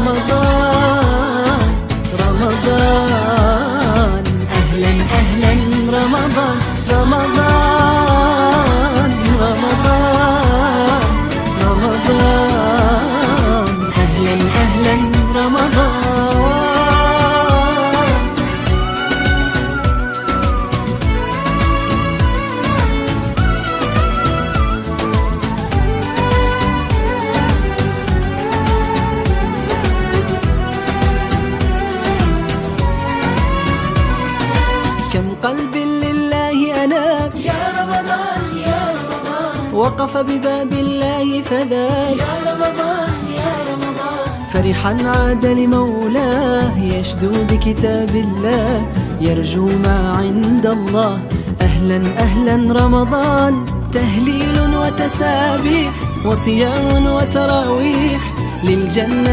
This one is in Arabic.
رمضان رمضان، أهلا أهلا رمضان رمضان رمضان رمضان، أهلا أهلا رمضان. كم قلب لله أناب يا رمضان يا رمضان، وقف بباب الله فذاب يا رمضان يا رمضان، فرحا عاد لمولاه يشدو بكتاب الله يرجو ما عند الله. أهلا أهلا رمضان، تهليل وتسابيح وصيام وتراويح للجنة